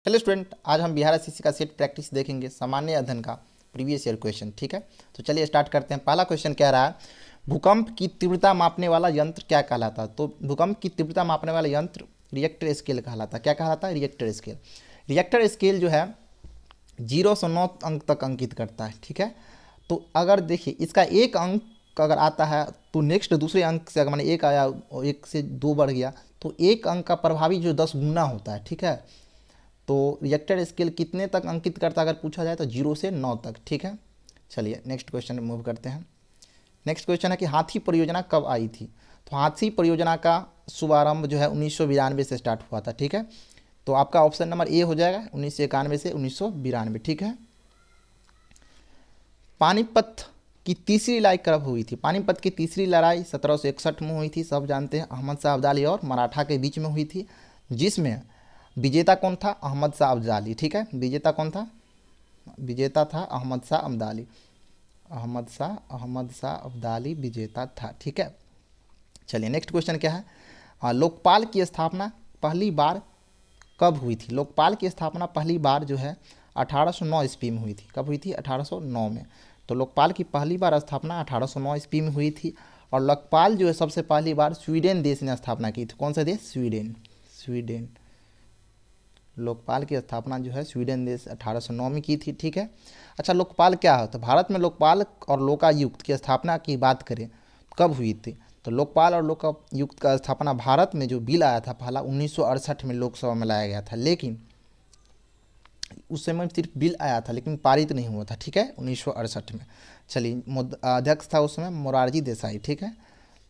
चलिए स्टूडेंट, आज हम बिहार एसएससी का सेट प्रैक्टिस देखेंगे, सामान्य अध्ययन का प्रीवियस ईयर क्वेश्चन। ठीक है, तो चलिए स्टार्ट करते हैं। पहला क्वेश्चन कह रहा है, भूकंप की तीव्रता मापने वाला यंत्र क्या कहलाता है? तो भूकंप की तीव्रता मापने वाला यंत्र रिएक्टर स्केल कहलाता है। क्या कहलाता है? Richter scale. रिएक्टर स्केल जो है 0 से 9 अंक तक अंकित करता है। ठीक है, तो अगर देखिए इसका एक अंक अगर आता है तो नेक्स्ट दूसरे अंक से अगर माने एक आया और एक से 2 बढ़ गया तो एक अंक का प्रभावी जो 10 गुना होता है। ठीक है, तो रिएक्टर स्केल कितने तक अंकित करता अगर पूछा जाए तो 0 से 9 तक। ठीक है, चलिए नेक्स्ट क्वेश्चन मूव करते हैं। नेक्स्ट क्वेश्चन है कि हाथी परियोजना कब आई थी? तो हाथी परियोजना का शुभारंभ जो है 1992 से स्टार्ट हुआ था। ठीक है, तो आपका ऑप्शन नंबर ए हो जाएगा 1991 से 1992। ठीक है, पानीपत की तीसरी लड़ाई कब हुई थी? पानीपत की तीसरी लड़ाई 1761 में हुई थी, सब जानते हैं। अहमद शाह अब्दाली और मराठा के बीच में हुई थी, जिसमें विजेता कौन था? अहमद शाह अब्दाली। ठीक है, विजेता कौन था? विजेता था अहमद शाह अब्दाली। अहमद शाह अब्दाली विजेता था। ठीक है, चलिए नेक्स्ट क्वेश्चन क्या है, लोकपाल की स्थापना पहली बार कब हुई थी? लोकपाल की स्थापना पहली बार जो है 1809 ईस्वी में हुई थी। कब हुई थी? 1809 में। तो लोकपाल की पहली बार स्थापना 1809 ईस्वी में हुई थी। और लोकपाल जो है सबसे पहली बार स्वीडन देश ने स्थापना की थी। कौन सा देश? स्वीडन। लोकपाल की स्थापना जो है स्वीडन देश 1809 में की थी। ठीक है, अच्छा लोकपाल क्या है? तो भारत में लोकपाल और लोकायुक्त की स्थापना की बात करें कब हुई थी? तो लोकपाल और लोकायुक्त का स्थापना भारत में जो बिल आया था पहला 1968 में लोकसभा में लाया गया था, लेकिन उस समय सिर्फ बिल आया था लेकिन पारित नहीं हुआ था। ठीक है, 1968 में। चलिए अध्यक्ष था उस समय मोरारजी देसाई। ठीक है,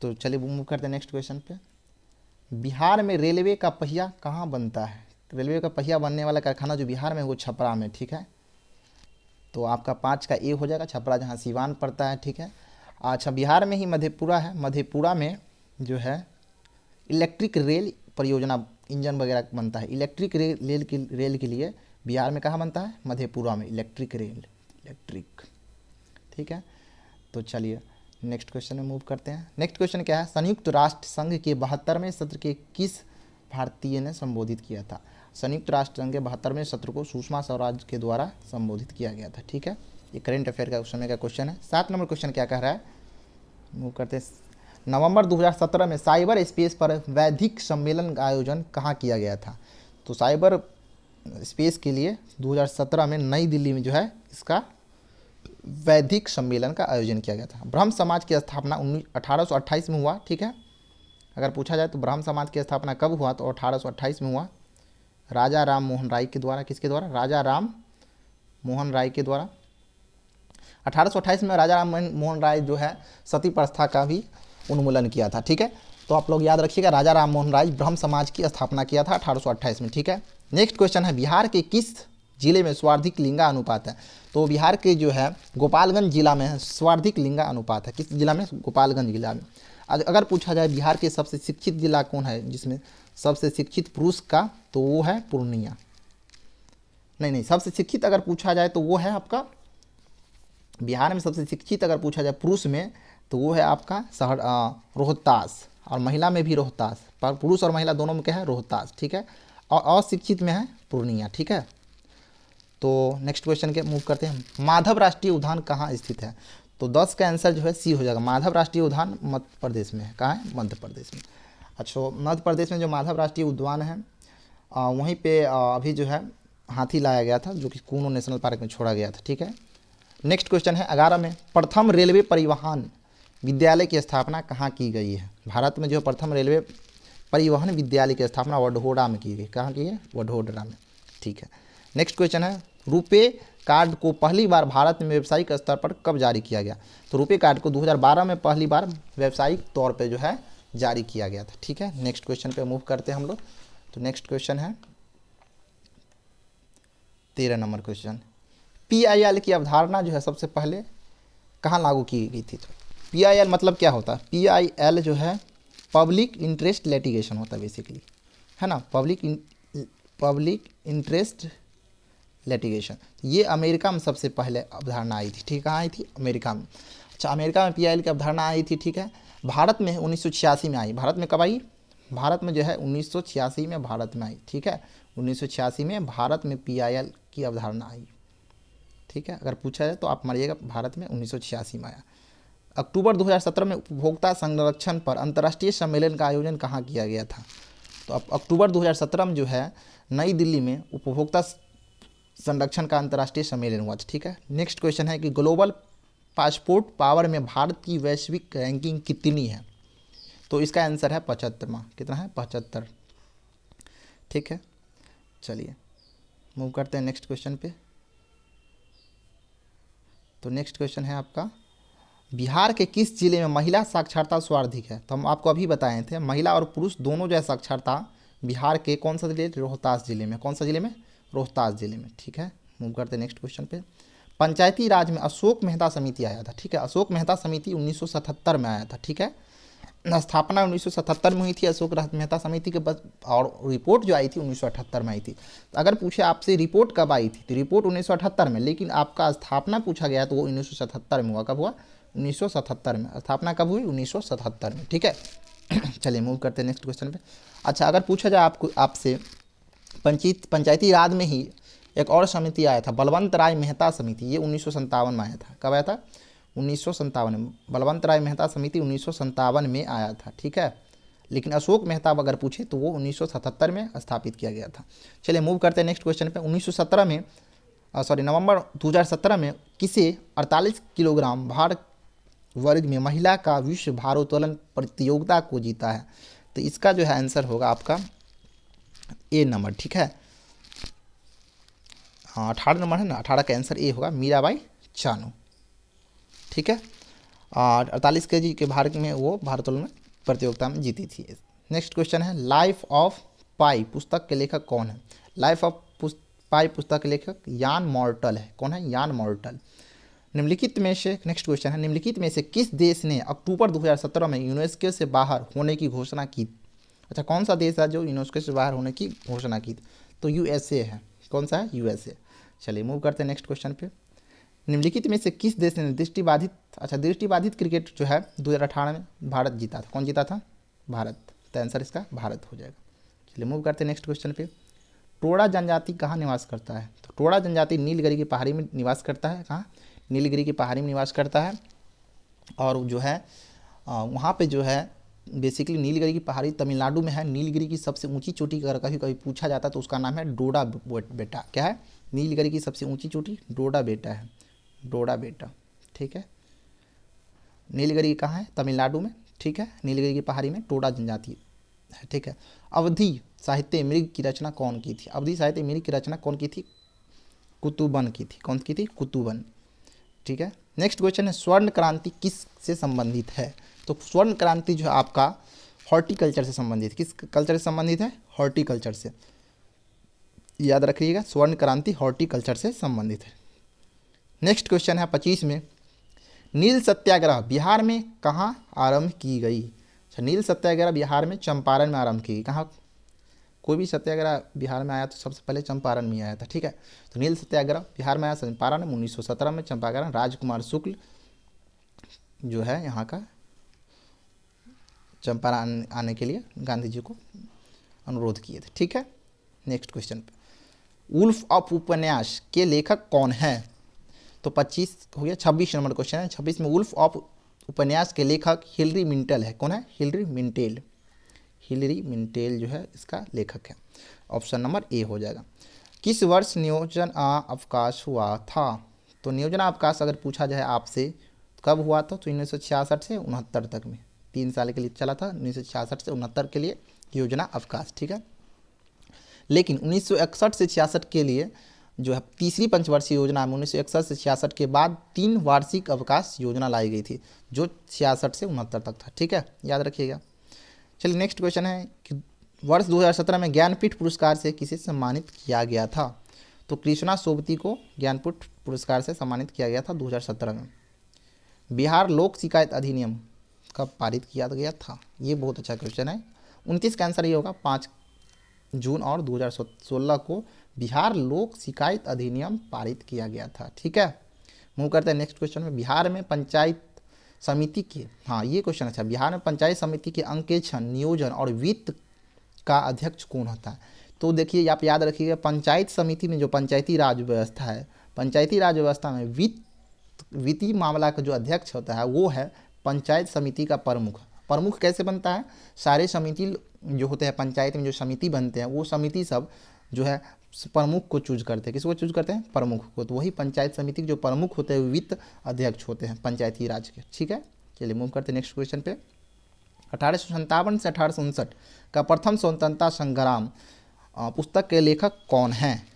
तो चलिए मूव करते हैं नेक्स्ट क्वेश्चन पे। बिहार में रेलवे का पहिया कहाँ बनता है? रेलवे का पहिया बनने वाला कारखाना जो बिहार में वो छपरा में। ठीक है, तो आपका 5 का ए हो जाएगा, छपरा जहाँ सिवान पड़ता है। ठीक है, अच्छा बिहार में ही मधेपुरा है, मधेपुरा में जो है इलेक्ट्रिक रेल परियोजना इंजन वगैरह बनता है। इलेक्ट्रिक रेल के लिए बिहार में कहाँ बनता है? मधेपुरा में इलेक्ट्रिक रेल। ठीक है, तो चलिए नेक्स्ट क्वेश्चन में मूव करते हैं। नेक्स्ट क्वेश्चन क्या है, संयुक्त राष्ट्र संघ के 72वें सत्र के किस भारतीय ने संबोधित किया था? संयुक्त राष्ट्र संघ के 72वें सत्र को सुषमा स्वराज के द्वारा संबोधित किया गया था। ठीक है, ये करंट अफेयर का उस समय का क्वेश्चन है। 7 नंबर क्वेश्चन क्या कह रहा है, मूव करते हैं। नवंबर 2017 में साइबर स्पेस पर वैश्विक सम्मेलन का आयोजन कहाँ किया गया था? तो साइबर स्पेस के लिए 2017 में नई दिल्ली में जो है इसका वैश्विक सम्मेलन का आयोजन किया गया था। ब्रह्म समाज की स्थापना 1828 में हुआ। ठीक है, अगर पूछा जाए तो ब्रह्म समाज की स्थापना कब हुआ? तो 1828 में हुआ, राजा राम मोहन राय के द्वारा। किसके द्वारा? राजा राम मोहन राय के द्वारा। 1828 में राजा राम मोहन राय जो है सती प्रथा का भी उन्मूलन किया था। ठीक है, तो आप लोग याद रखिएगा, राजा राम मोहन राय ब्रह्म समाज की स्थापना किया था 1828 में। ठीक है, नेक्स्ट क्वेश्चन है, बिहार के किस जिले में सर्वाधिक लिंगा अनुपात है? तो बिहार के जो है गोपालगंज जिला में सर्वाधिक लिंगा अनुपात है। किस जिला में? गोपालगंज जिला में। अगर पूछा जाए बिहार के सबसे शिक्षित जिला कौन है जिसमें सबसे शिक्षित पुरुष का, तो वो है पूर्णिया। नहीं, सबसे शिक्षित अगर पूछा जाए तो वो है आपका बिहार में सबसे शिक्षित अगर पूछा जाए पुरुष में तो वो है आपका शहर रोहतास, और महिला में भी रोहतास, पर पुरुष और महिला दोनों में क्या है? रोहतास। ठीक है, और अशिक्षित में है पूर्णिया। ठीक है, तो नेक्स्ट क्वेश्चन के मूव करते हैं। माधव राष्ट्रीय उद्यान कहाँ स्थित है? तो 10 का आंसर जो है सी हो जाएगा। माधव राष्ट्रीय उद्यान मध्य प्रदेश में है। कहाँ है? मध्य प्रदेश में। अच्छा, मध्य प्रदेश में जो माधव राष्ट्रीय उद्यान है वहीं पे अभी जो है हाथी लाया गया था जो कि कूनो नेशनल पार्क में छोड़ा गया था। ठीक है, नेक्स्ट क्वेश्चन है 11 में, प्रथम रेलवे परिवहन विद्यालय की स्थापना कहाँ की गई है? भारत में जो प्रथम रेलवे परिवहन विद्यालय की स्थापना वडोदरा में की गई। कहाँ की है? वडोदरा में। ठीक है, नेक्स्ट क्वेश्चन है, रुपे कार्ड को पहली बार भारत में व्यावसायिक स्तर पर कब जारी किया गया? तो रुपे कार्ड को 2012 में पहली बार व्यावसायिक तौर पे जो है जारी किया गया था। ठीक है, नेक्स्ट क्वेश्चन पे मूव करते हैं हम लोग। तो नेक्स्ट क्वेश्चन है 13 नंबर क्वेश्चन, PIL की अवधारणा जो है सबसे पहले कहाँ लागू की गई थी? तो PIL मतलब क्या होता है? PIL जो है पब्लिक इंटरेस्ट लिटिगेशन होता है बेसिकली, है ना, पब्लिक इंटरेस्ट लिटिगेशन। ये अमेरिका में सबसे पहले अवधारणा आई थी। ठीक है, आई थी अमेरिका में। अच्छा, अमेरिका में PIL की अवधारणा आई थी। ठीक है, भारत में 1986 में आई। भारत में कब आई? भारत में जो है 1986 में भारत में आई। ठीक है, 1986 में भारत में PIL की अवधारणा आई। ठीक है, अगर पूछा जाए तो आप मारिएगा भारत में 1986 में आया। अक्टूबर 2017 में उपभोक्ता संरक्षण पर अंतर्राष्ट्रीय सम्मेलन का आयोजन कहाँ किया गया था? तो अब अक्टूबर 2017 में जो है नई दिल्ली में उपभोक्ता संरक्षण का अंतर्राष्ट्रीय सम्मेलन हुआ था। ठीक है, नेक्स्ट क्वेश्चन है कि ग्लोबल पासपोर्ट पावर में भारत की वैश्विक रैंकिंग कितनी है? तो इसका आंसर है 75वां। कितना है? 75। ठीक है, चलिए मूव करते हैं नेक्स्ट क्वेश्चन पे। तो नेक्स्ट क्वेश्चन है आपका, बिहार के किस जिले में महिला साक्षरता सर्वाधिक है? तो हम आपको अभी बताए थे महिला और पुरुष दोनों जो है साक्षरता बिहार के कौन सा जिले? रोहतास जिले में। कौन सा जिले में? रोहतास जिले में। ठीक है, मूव करते हैं नेक्स्ट क्वेश्चन पे। पंचायती राज में अशोक मेहता समिति आया था। ठीक है, अशोक मेहता समिति 1977 में आया था। ठीक है, स्थापना 1977 में हुई थी अशोक मेहता समिति के बस, और रिपोर्ट जो आई थी 1978 में आई थी। तो अगर पूछे आपसे रिपोर्ट कब आई थी, तो रिपोर्ट 1978 में, लेकिन आपका स्थापना पूछा गया तो वो 1977 में हुआ। कब हुआ? 1977 में। स्थापना कब हुई? 1977 में। ठीक है, चलिए मूव करते हैं नेक्स्ट क्वेश्चन पे। अच्छा, अगर पूछा जाए आपसे पंचायती राज में ही एक और समिति आया था, बलवंत राय मेहता समिति, ये 1957 में आया था। कब आया था? 1957 में। बलवंत राय मेहता समिति 1957 में आया था। ठीक है, लेकिन अशोक मेहता अगर पूछे तो वो 1977 में स्थापित किया गया था। चलिए मूव करते हैं नेक्स्ट क्वेश्चन पे। 1917 में नवंबर 2017 में किसे 48 किलोग्राम भार वर्ग में महिला का विश्व भारोत्तोलन प्रतियोगिता को जीता है? तो इसका जो है आंसर होगा आपका ए नंबर। ठीक है, हाँ 18 नंबर है ना, 18 का आंसर ए होगा, मीराबाई चानू। ठीक है, और 48 kg के भार में वो भारोत्तोलन प्रतियोगिता में जीती थी। नेक्स्ट क्वेश्चन है, लाइफ ऑफ पाई पुस्तक के लेखक कौन है? लाइफ ऑफ पाई पुस्तक के लेखक यान मॉर्टल है। कौन है? यान मॉर्टल। निम्नलिखित में से, नेक्स्ट क्वेश्चन है, निम्नलिखित में से किस देश ने अक्टूबर 2017 में यूनेस्को से बाहर होने की घोषणा की? अच्छा, कौन सा देश है जो यूनेस्को से बाहर होने की घोषणा की? तो USA है। कौन सा है? USA। चलिए मूव करते हैं नेक्स्ट क्वेश्चन पे। निम्नलिखित में से किस देश ने दृष्टिबाधित क्रिकेट जो है 2018 में भारत जीता था? कौन जीता था? भारत। तो आंसर इसका भारत हो जाएगा। चलिए मूव करते हैं नेक्स्ट क्वेश्चन पे। टोडा जनजाति कहाँ निवास करता है? तो टोडा जनजाति नीलगिरी की पहाड़ी में निवास करता है। कहाँ? नीलगिरी की पहाड़ी में निवास करता है। और जो है वहाँ पे जो है बेसिकली नीलगिरी की पहाड़ी तमिलनाडु में है। नीलगिरी की सबसे ऊंची चोटी अगर कभी कभी पूछा जाता है तो उसका नाम है डोडा बेटा। क्या है? नीलगिरी की सबसे ऊंची चोटी डोडा बेटा है। डोडा बेटा। ठीक है, नीलगिरी कहाँ है? तमिलनाडु में। ठीक है, नीलगिरी की पहाड़ी में टोडा जनजाति है। ठीक है, अवधि साहित्य मृग की रचना कौन की थी? अवधि साहित्य मृग की रचना कौन की थी? कुतुबन की थी। कौन की थी? कुतुबन। ठीक है, नेक्स्ट क्वेश्चन है, स्वर्ण क्रांति किस से संबंधित है? तो स्वर्ण क्रांति जो है आपका हॉर्टिकल्चर से संबंधित। किस कल्चर से संबंधित है? हॉर्टिकल्चर से। याद रखिएगा, स्वर्ण क्रांति हॉर्टिकल्चर से संबंधित है। नेक्स्ट क्वेश्चन है 25 में, नील सत्याग्रह बिहार में कहाँ आरंभ की गई? अच्छा, नील सत्याग्रह बिहार में चंपारण में आरंभ की गई। कहाँ? कोई भी सत्याग्रह बिहार में आया तो सबसे पहले चंपारण में आया था। ठीक है, तो नील सत्याग्रह बिहार में आया चंपारण में 1917 में। चंपारण राजकुमार शुक्ल जो है यहाँ का चंपारण आने के लिए गांधी जी को अनुरोध किए थे। ठीक है, नेक्स्ट क्वेश्चन पे, वुल्फ ऑफ उपन्यास के लेखक कौन है? तो 25 हो गया। 26 नंबर क्वेश्चन है। 26 में वुल्फ ऑफ उपन्यास के लेखक हिलरी मिंटेल है। कौन है? Hillary Mintel. हिलरी मिंटेल जो है इसका लेखक है। ऑप्शन नंबर ए हो जाएगा। किस वर्ष नियोजन अवकाश हुआ था? तो नियोजन अवकाश अगर पूछा जाए आपसे कब हुआ था, तो 1966 से 69 तक में 3 साल के लिए चला था। 1966 से 69 के लिए योजना अवकाश। ठीक है, लेकिन 1961 से 66 के लिए जो है तीसरी पंचवर्षीय योजना में 1961 से 66 के बाद 3 वार्षिक अवकाश योजना लाई गई थी, जो 66 से 69 तक था। ठीक है, याद रखिएगा। चलिए नेक्स्ट क्वेश्चन है कि वर्ष 2017 में ज्ञानपीठ पुरस्कार से किसे सम्मानित किया गया था? तो कृष्णा सोबती को ज्ञानपीठ पुरस्कार से सम्मानित किया गया था 2017 में। बिहार लोक शिकायत अधिनियम कब पारित किया गया था? ये बहुत अच्छा क्वेश्चन है। 29 का आंसर ये होगा 5 जून और 2016 को बिहार लोक शिकायत अधिनियम पारित किया गया था। ठीक है, मूव करते हैं नेक्स्ट क्वेश्चन में। बिहार में पंचायत समिति के, हाँ ये क्वेश्चन अच्छा, बिहार में पंचायत समिति के अंकेक्षण, नियोजन और वित्त का अध्यक्ष कौन होता है? तो देखिए आप याद रखिएगा, पंचायत समिति में जो पंचायती राज व्यवस्था है, पंचायती राज व्यवस्था में वित्तीय मामला का जो अध्यक्ष होता है वो है पंचायत समिति का प्रमुख। प्रमुख कैसे बनता है, सारे समिति जो होते हैं पंचायत में जो समिति बनते हैं वो समिति सब जो है प्रमुख को चूज करते हैं। किसको चूज करते हैं, प्रमुख को। तो वही पंचायत समिति के जो प्रमुख होते हैं वित्त अध्यक्ष होते हैं पंचायती राज के। ठीक है, चलिए मूव करते हैं नेक्स्ट क्वेश्चन पे। 1857 से 1859 का प्रथम स्वतंत्रता संग्राम पुस्तक के लेखक कौन हैं?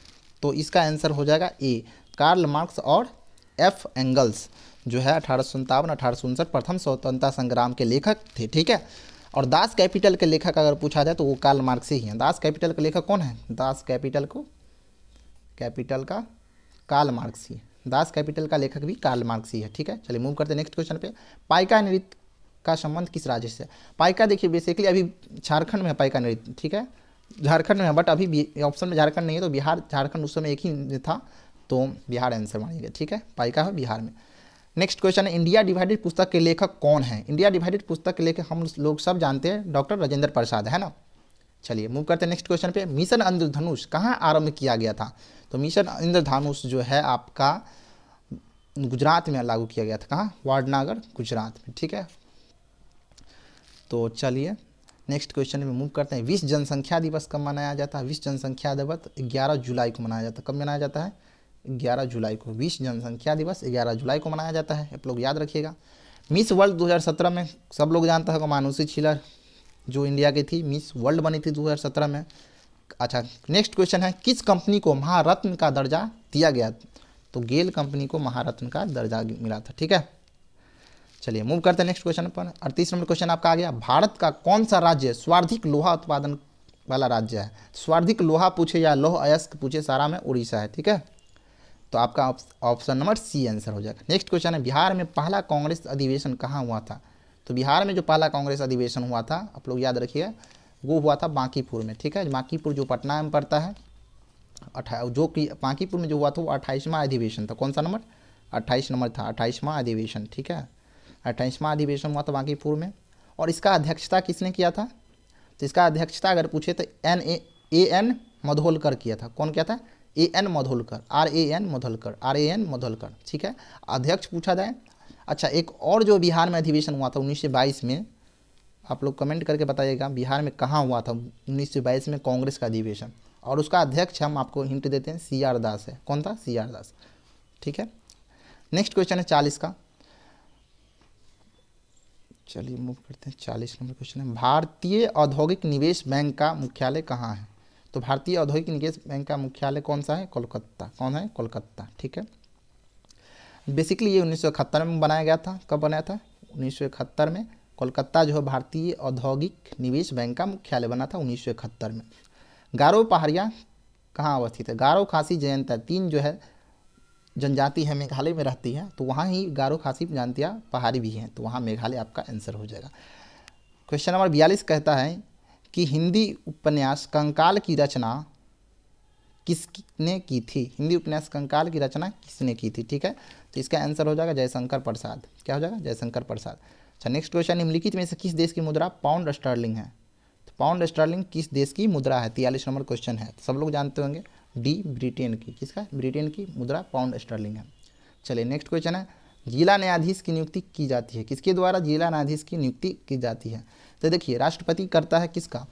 तो इसका आंसर हो जाएगा ए, कार्ल मार्क्स और एफ एंगल्स जो है 1857 1859 प्रथम स्वतंत्रता संग्राम के लेखक थे। ठीक है, और दास कैपिटल के लेखक अगर पूछा जाए तो वो कार्ल मार्क्स ही हैं। दास कैपिटल का लेखक कौन है? दास कैपिटल का कार्ल मार्क्स ही, दास कैपिटल का लेखक भी कार्ल मार्क्स ही है। ठीक है, चलिए मूव करते हैं नेक्स्ट क्वेश्चन पे। पाइका नृत्य का संबंध किस राज्य से? पाइका देखिए बेसिकली अभी झारखंड में है पाइका नृत्य। ठीक है, झारखंड में है, बट अभी ऑप्शन में झारखंड नहीं है तो बिहार झारखंड उस समय एक ही था, तो बिहार आंसर मानिएगा। ठीक है, पाइका है बिहार में। नेक्स्ट क्वेश्चन है, इंडिया डिवाइडेड पुस्तक के लेखक कौन है? इंडिया डिवाइडेड पुस्तक के लेखक हम लोग सब जानते हैं, डॉक्टर राजेंद्र प्रसाद, है ना। चलिए मूव करते हैं नेक्स्ट क्वेश्चन पे। मिशन इंद्रधनुष कहाँ आरंभ किया गया था? तो मिशन इंद्रधनुष जो है आपका गुजरात में लागू किया गया था। कहाँ? वाडनगर, गुजरात में। ठीक है, तो चलिए नेक्स्ट क्वेश्चन में मूव करते हैं। विश्व जनसंख्या दिवस कब मनाया जाता है? विश्व जनसंख्या दिवस 11 जुलाई को मनाया जाता है। कब मनाया जाता है? 11 जुलाई को। विश्व जनसंख्या दिवस 11 जुलाई को मनाया जाता है, आप लोग याद रखिएगा। मिस वर्ल्ड 2017 में सब लोग जानते हैं मानुषी छिलर जो इंडिया की थी, मिस वर्ल्ड बनी थी 2017 में। अच्छा, नेक्स्ट क्वेश्चन है, किस कंपनी को महारत्न का दर्जा दिया गया? तो गेल कंपनी को महारत्न का दर्जा मिला था। ठीक है, चलिए मूव करते हैं नेक्स्ट क्वेश्चन पर। 38 नंबर क्वेश्चन आपका आ गया, भारत का कौन सा राज्य सर्वाधिक लोहा उत्पादन वाला राज्य है? सर्वाधिक लोहा पूछे या लौह अयस्क पूछे, सारा में उड़ीसा है। ठीक है, तो आपका ऑप्शन नंबर सी आंसर हो जाएगा। नेक्स्ट क्वेश्चन है, बिहार में पहला कांग्रेस अधिवेशन कहाँ हुआ था? तो बिहार में जो पहला कांग्रेस अधिवेशन हुआ था, आप लोग याद रखिए, वो हुआ था बांकीपुर में। ठीक है, बांकीपुर जो पटना में पड़ता है, जो कि बांकीपुर में जो हुआ था वो 28वां अधिवेशन था। कौन सा नंबर? 28 नंबर था, 28वां अधिवेशन। ठीक है, 28वां अधिवेशन हुआ था बांकीपुर में। और इसका अध्यक्षता किसने किया था? तो इसका अध्यक्षता अगर पूछे तो एन मधोलकर किया था। कौन किया था? AN Madholkar, RAN Madholkar. ठीक है, अध्यक्ष पूछा जाए। अच्छा, एक और जो बिहार में अधिवेशन हुआ था 1922 में, आप लोग कमेंट करके बताइएगा बिहार में कहाँ हुआ था 1922 में कांग्रेस का अधिवेशन, और उसका अध्यक्ष हम आपको हिंट देते हैं CR दास है। कौन था? CR दास। ठीक है, नेक्स्ट क्वेश्चन है 40 का। चलिए मूव करते हैं, 40 नंबर क्वेश्चन है, भारतीय औद्योगिक निवेश बैंक का मुख्यालय कहाँ है? तो भारतीय औद्योगिक निवेश बैंक का मुख्यालय कौन सा है? कोलकाता। कौन है? कोलकाता। ठीक है, बेसिकली ये 1971 में बनाया गया था। कब बनाया था? 1971 में। कोलकाता जो है भारतीय औद्योगिक निवेश बैंक का मुख्यालय बना था 1971 में। गारो पहाड़ियाँ कहाँ अवस्थित है? गारो, खासी, जयंतिया, 3 जो है जनजाति है मेघालय में रहती है, तो वहाँ ही गारो, खासी, जयंतिया पहाड़ी भी हैं, तो वहाँ मेघालय आपका आंसर हो जाएगा। क्वेश्चन नंबर 42 कहता है कि हिंदी उपन्यास कंकाल की रचना किसने की थी? हिंदी उपन्यास कंकाल की रचना किसने की थी? ठीक है, तो इसका आंसर हो जाएगा जयशंकर प्रसाद। क्या हो जाएगा? जयशंकर प्रसाद। अच्छा, नेक्स्ट क्वेश्चन, निम्नलिखित में से किस देश की मुद्रा पाउंड स्टर्लिंग है? तो पाउंड स्टर्लिंग किस देश की मुद्रा है? 43 नंबर क्वेश्चन है, सब लोग जानते होंगे, डी, ब्रिटेन की। किसका? ब्रिटेन की मुद्रा पाउंड स्टर्लिंग है। चलिए नेक्स्ट क्वेश्चन है, जिला न्यायाधीश की नियुक्ति की जाती है? किसके द्वारा जिला न्यायाधीश की नियुक्ति की जाती है? तो देखिए, राष्ट्रपति करता है किसका?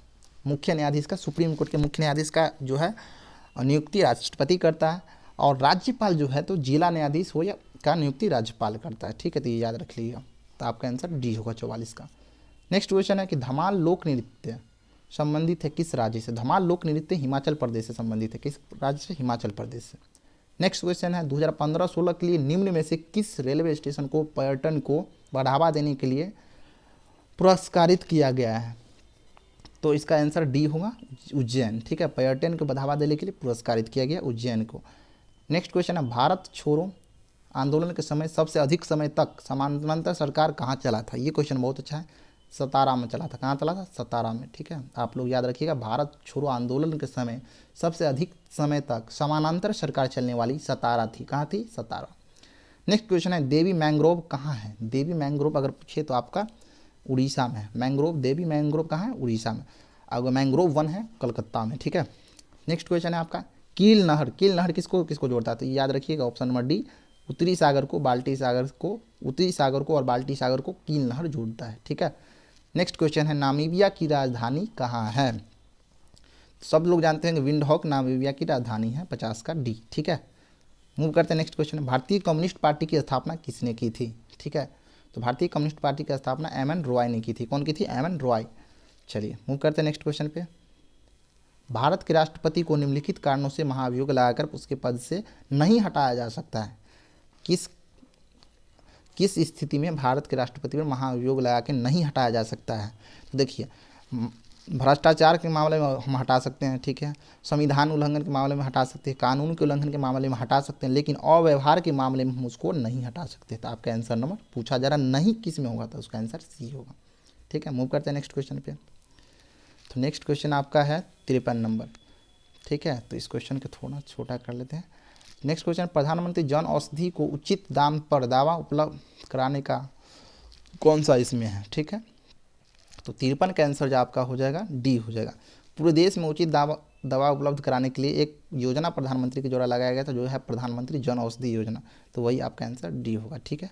मुख्य न्यायाधीश का। सुप्रीम कोर्ट के मुख्य न्यायाधीश का जो है नियुक्ति राष्ट्रपति करता है, और राज्यपाल जो है तो जिला न्यायाधीश हो या का नियुक्ति राज्यपाल करता है। ठीक है, तो ये याद रख लीजिएगा, तो आपका आंसर डी होगा 44 का। नेक्स्ट क्वेश्चन है कि धमाल लोक नृत्य संबंधित है किस राज्य से? धमाल लोक नृत्य हिमाचल प्रदेश से संबंधित है। किस राज्य से? हिमाचल प्रदेश से। नेक्स्ट क्वेश्चन है, 2015-16 के लिए निम्न में से किस रेलवे स्टेशन को पर्यटन को बढ़ावा देने के लिए पुरस्कारित किया गया है? तो इसका आंसर डी होगा, उज्जैन। ठीक है, पर्यटन को बढ़ावा देने के लिए पुरस्कारित किया गया उज्जैन को। नेक्स्ट क्वेश्चन है, भारत छोड़ो आंदोलन के समय सबसे अधिक समय तक समानांतर सरकार कहाँ चला था? ये क्वेश्चन बहुत अच्छा है। सतारा में चला था। कहाँ चला था? सतारा में। ठीक है, आप लोग याद रखिएगा, भारत छोड़ो आंदोलन के समय सबसे अधिक समय तक समानांतर सरकार चलने वाली सतारा थी। कहाँ थी? सतारा। नेक्स्ट क्वेश्चन है, देवी मैंग्रोव कहाँ है? देवी मैंग्रोव अगर पूछे तो आपका उड़ीसा में है। मैंग्रोव, देवी मैंग्रोव कहाँ है? उड़ीसा में। अगर मैंग्रोव 1 है कलकत्ता में। ठीक है, नेक्स्ट क्वेश्चन है आपका कील नहर। कील नहर किसको किसको जोड़ता है? तो याद रखिएगा ऑप्शन नंबर डी, उत्तरी सागर को बाल्टी सागर को, उत्तरी सागर को और बाल्टी सागर को कील नहर जोड़ता है। ठीक है। नेक्स्ट क्वेश्चन है नामीबिया की राजधानी कहाँ है? सब लोग जानते हैं कि विंडहॉक नामीबिया की राजधानी है, 50 का डी। ठीक है। मूव करते हैं नेक्स्ट क्वेश्चन। भारतीय कम्युनिस्ट पार्टी की स्थापना किसने की थी? ठीक है। तो भारतीय कम्युनिस्ट पार्टी की स्थापना एम.एन. रॉय ने की थी। कौन की थी? एम.एन. रॉय। चलिए मूव करते हैं नेक्स्ट क्वेश्चन पे। भारत के राष्ट्रपति को निम्नलिखित कारणों से महाभियोग लगाकर उसके पद से नहीं हटाया जा सकता है। किस किस स्थिति में भारत के राष्ट्रपति पर महाभियोग लगा के नहीं हटाया जा सकता है? तो देखिए, भ्रष्टाचार के मामले में हम हटा सकते हैं, ठीक है, संविधान उल्लंघन के मामले में हटा सकते हैं, कानून के उल्लंघन के मामले में हटा सकते हैं, लेकिन अव्यवहार के मामले में हम उसको नहीं हटा सकते। तो आपका आंसर नंबर पूछा जा रहा नहीं किस में होगा, तो उसका आंसर सी होगा। ठीक है। मूव करते हैं नेक्स्ट क्वेश्चन पे। तो नेक्स्ट क्वेश्चन आपका है 53 नंबर। ठीक है। तो इस क्वेश्चन को थोड़ा छोटा कर लेते हैं। नेक्स्ट क्वेश्चन, प्रधानमंत्री जन औषधि को उचित दाम पर दवा उपलब्ध कराने का कौन सा इसमें है? ठीक है। तो 53 का आंसर जो आपका हो जाएगा डी हो जाएगा। पूरे देश में उचित दवा उपलब्ध कराने के लिए एक योजना प्रधानमंत्री के द्वारा लगाया गया था, जो है प्रधानमंत्री जन औषधि योजना। तो वही आपका आंसर डी होगा। ठीक है।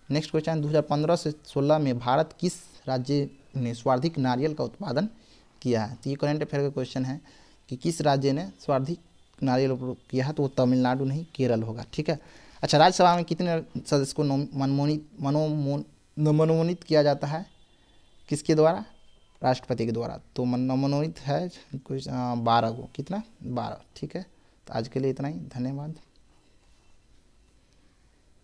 नेक्स्ट क्वेश्चन, 2015 से 16 में भारत किस राज्य ने सर्वाधिक नारियल का उत्पादन किया है? तो ये करंट अफेयर का क्वेश्चन है कि किस राज्य ने सर्वाधिक नारियल किया है? तो वो तमिलनाडु नहीं, केरल होगा। ठीक है। अच्छा, राज्यसभा में कितने सदस्य को मनोनीत किया जाता है? किसके द्वारा? राष्ट्रपति के द्वारा। तो मनोनीत है कुछ 12 को। कितना? 12। ठीक है। तो आज के लिए इतना ही। धन्यवाद।